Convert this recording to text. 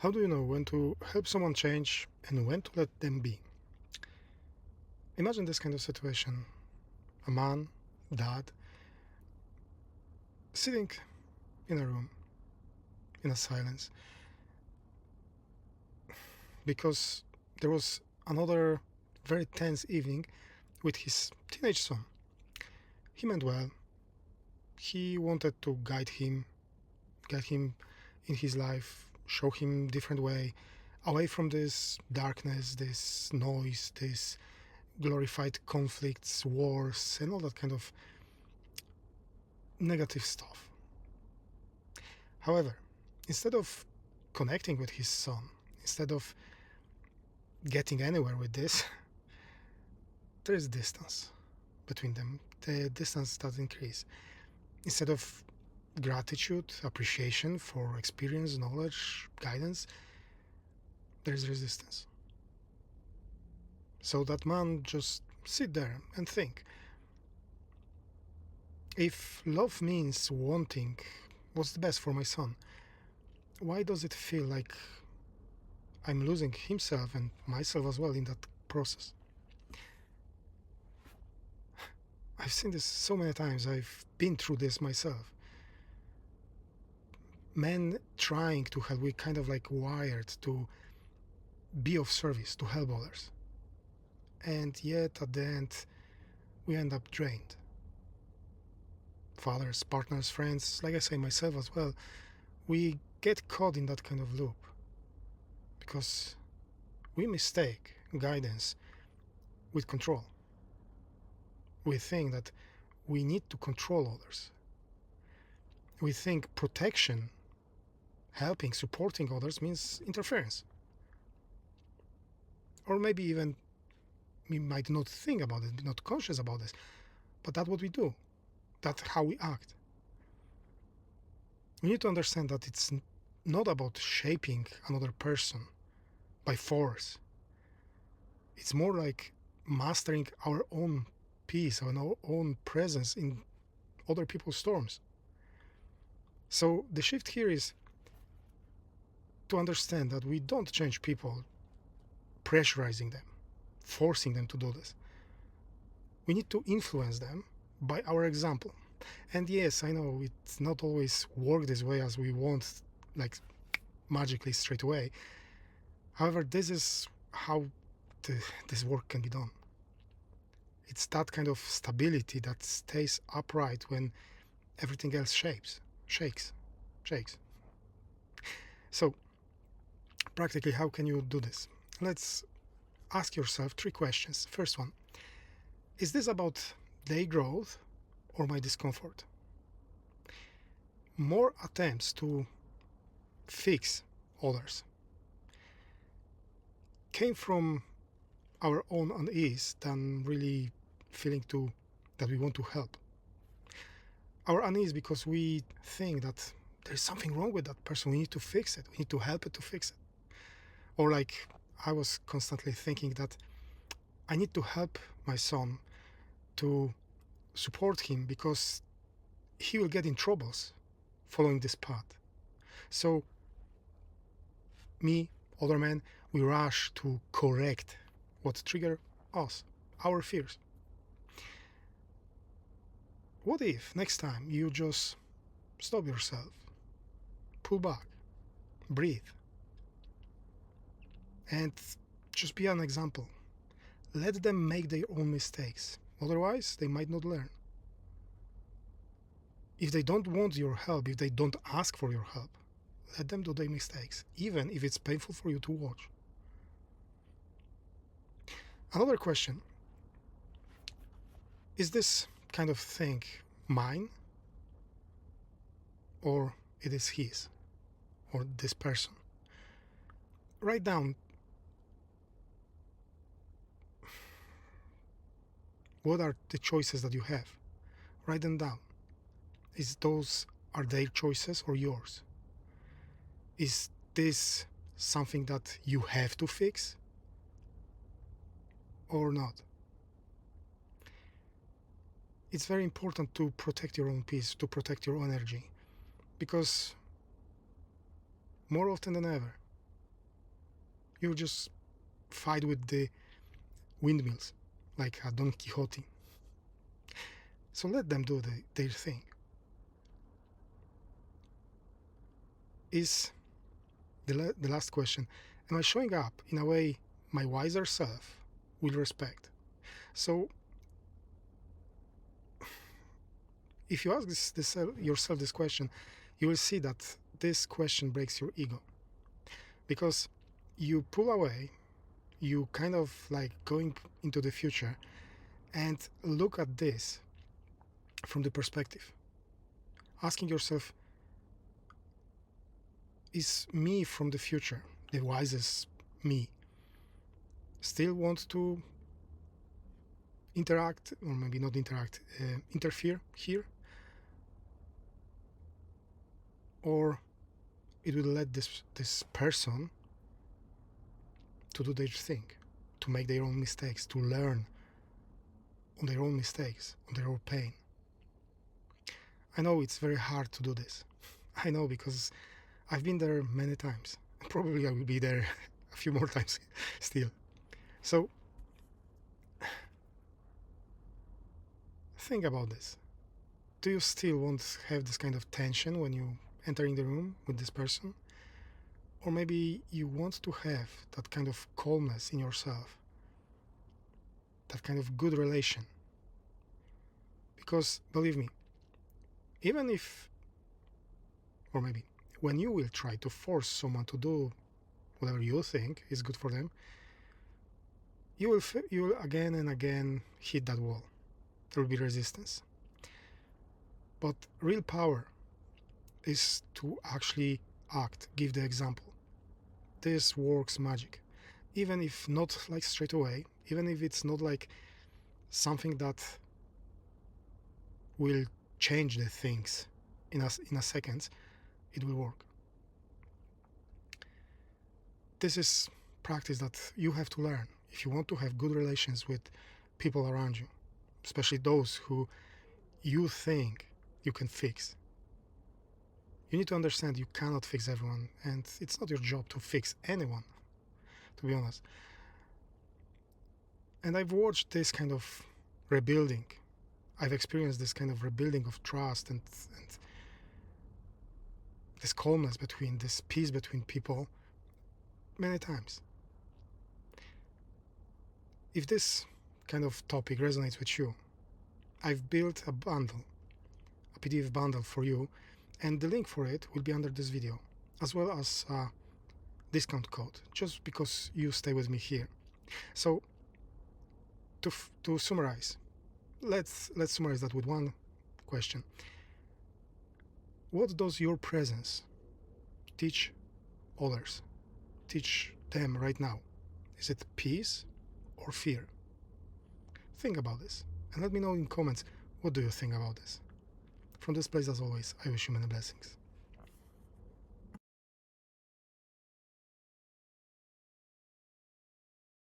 How do you know when to help someone change and when to let them be? Imagine this kind of situation. A man, dad, sitting in a room in a silence because there was another very tense evening with his teenage son. He meant well. He wanted to guide him in his life, show him different way, away from this darkness, this noise, this glorified conflicts, wars, and all that kind of negative stuff. However, instead of connecting with his son, instead of getting anywhere with this, there is distance between them. The distance does increase. Instead of gratitude, appreciation for experience, knowledge, guidance, there is resistance. So that man just sit there and think. If love means wanting what's the best for my son, why does it feel like I'm losing himself and myself as well in that process? I've seen this so many times. I've been through this myself. Men trying to help, we kind of like wired to be of service, to help others. And yet at the end, we end up drained. Fathers, partners, friends, like I say, myself as well, we get caught in that kind of loop because we mistake guidance with control. We think that we need to control others. We think protection, helping, supporting others means interference. Or maybe even we might not think about it, be not conscious about this, but that's what we do. That's how we act. We need to understand that it's not about shaping another person by force. It's more like mastering our own peace, our own presence in other people's storms. So the shift here is to understand that we don't change people pressurizing them, forcing them to do this. We need to influence them by our example. And yes, I know it's not always work this way as we want, like magically straight away. However, this is how this work can be done. It's that kind of stability that stays upright when everything else shakes. So, practically, how can you do this? Let's ask yourself 3 questions. First one, is this about their growth or my discomfort? More attempts to fix others came from our own unease than really feeling that we want to help. Our unease because we think that there's something wrong with that person. We need to fix it. We need to help it to fix it. Or like I was constantly thinking that I need to help my son to support him because he will get in troubles following this path. So me, other men, we rush to correct what trigger us, our fears. What if next time you just stop yourself, pull back, breathe, and just be an example. Let them make their own mistakes. Otherwise, they might not learn. If they don't want your help, if they don't ask for your help, let them do their mistakes, even if it's painful for you to watch. Another question, is this kind of thing mine or it is his or this person? Write down what are the choices that you have. Write them down. Are their choices or yours? Is this something that you have to fix or not? It's very important to protect your own peace, to protect your own energy, because more often than ever, You just fight with the windmills like a Don Quixote. So let them do their thing. Is the last question, am I showing up in a way my wiser self will respect? So if you ask yourself this question, you will see that this question breaks your ego, because you pull away, you kind of like going into the future and look at this from the perspective, asking yourself, is me from the future, the wisest me, still want to interact, or maybe not interact, interfere here? Or it will let this person to do their thing, to make their own mistakes, to learn on their own mistakes, on their own pain. I know it's very hard to do this. I know, because I've been there many times. Probably I will be there a few more times still. So think about this. Do you still want to have this kind of tension when you enter in the room with this person? Or maybe you want to have that kind of calmness in yourself, that kind of good relation. Because believe me, even if, or maybe when you will try to force someone to do whatever you think is good for them, you will again and again hit that wall. There will be resistance. But real power is to actually act, give the example. This works magic. Even if not like straight away, even if it's not like something that will change the things in a second, it will work. This is practice that you have to learn if you want to have good relations with people around you, especially those who you think you can fix. You need to understand you cannot fix everyone, and it's not your job to fix anyone, to be honest. And I've watched this kind of rebuilding. I've experienced this kind of rebuilding of trust and this calmness between, this peace between people many times. If this kind of topic resonates with you, I've built a bundle, a PDF bundle for you, and the link for it will be under this video, as well as a discount code, just because you stay with me here. So to summarize, let's summarize that with one question. What does your presence teach others? Teach them right now? Is it peace or fear? Think about this and let me know in comments, what do you think about this? From this place, as always, I wish you many blessings.